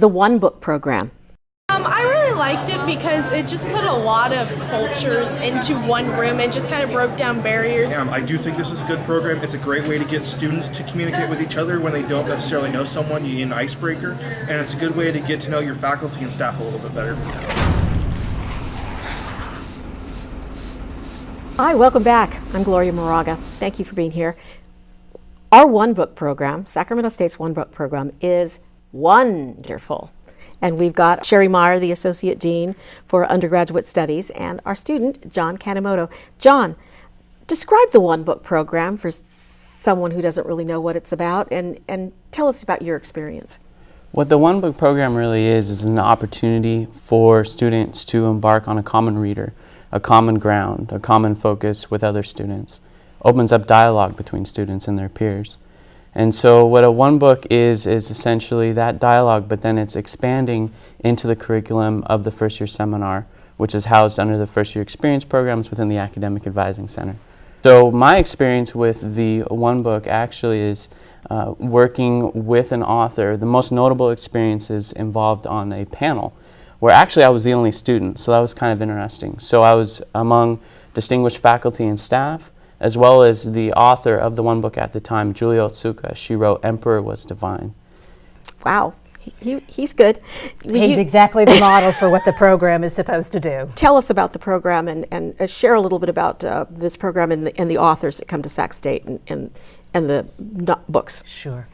the One Book program. I really liked it because it just put a lot of cultures into one room and just kind of broke down barriers. I do think this is a good program. It's a great way to get students to communicate with each other when they don't necessarily know someone. You need an icebreaker, and it's a good way to get to know your faculty and staff a little bit better. Hi, welcome back. I'm Gloria Moraga. Thank you for being here. Our One Book program, Sacramento State's One Book program, is wonderful. And we've got Sheree Meyer, the Associate Dean for Undergraduate Studies, and our student, John Kanemoto. John, describe the One Book program for someone who doesn't really know what it's about, and tell us about your experience. What the One Book program really is an opportunity for students to embark on a common reader, a common ground, a common focus with other students. Opens up dialogue between students and their peers. And so what a One Book is essentially that dialogue, but then it's expanding into the curriculum of the first year seminar, which is housed under the first year experience programs within the Academic Advising Center. So my experience with the One Book actually is working with an author. The most notable experiences involved on a panel where actually I was the only student, so that was kind of interesting. So I was among distinguished faculty and staff, as well as the author of the One Book at the time, Julia Otsuka. She wrote Emperor Was Divine. Wow, he's good. He's exactly the model for what the program is supposed to do. Tell us about the program and share a little bit about this program and the authors that come to Sac State and the books. Sure.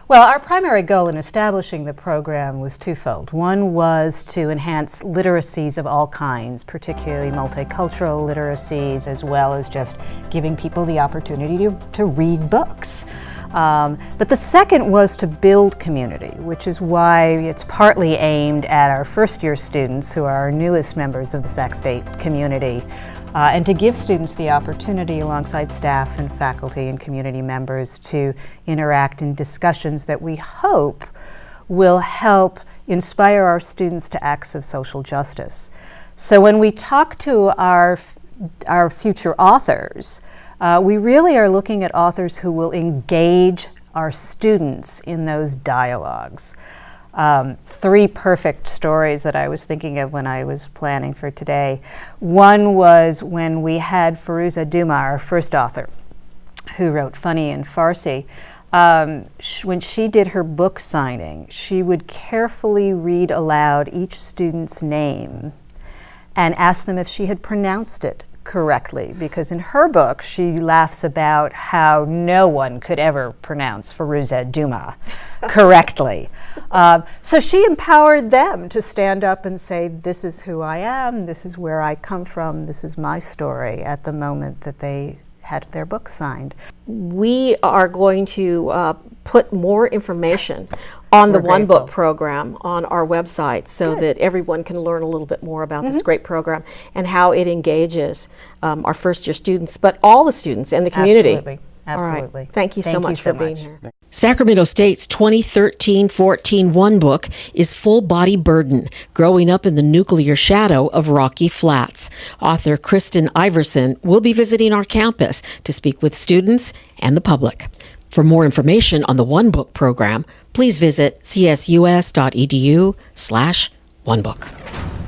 Well, our primary goal in establishing the program was twofold. One was to enhance literacies of all kinds, particularly multicultural literacies, as well as just giving people the opportunity to read books. But the second was to build community, which is why it's partly aimed at our first year students, who are our newest members of the Sac State community, and to give students the opportunity alongside staff and faculty and community members to interact in discussions that we hope will help inspire our students to acts of social justice. So when we talk to our future authors, we really are looking at authors who will engage our students in those dialogues. Three perfect stories that I was thinking of when I was planning for today. One was when we had Firuza Duma, our first author, who wrote Funny in Farsi. When she did her book signing, she would carefully read aloud each student's name and ask them if she had pronounced it correctly, because in her book she laughs about how no one could ever pronounce Firuza Duma correctly. So she empowered them to stand up and say, this is who I am, this is where I come from, this is my story, at the moment that they had their book signed. We are going to put more information on the One Book program on our website so that everyone can learn a little bit more about this great program and how it engages our first year students, but all the students and the community. Absolutely. Absolutely. All right. Thank you so much for being here. Sacramento State's 2013-14 One Book is Full Body Burden, Growing Up in the Nuclear Shadow of Rocky Flats. Author Kristen Iverson will be visiting our campus to speak with students and the public. For more information on the One Book program, please visit csus.edu/onebook.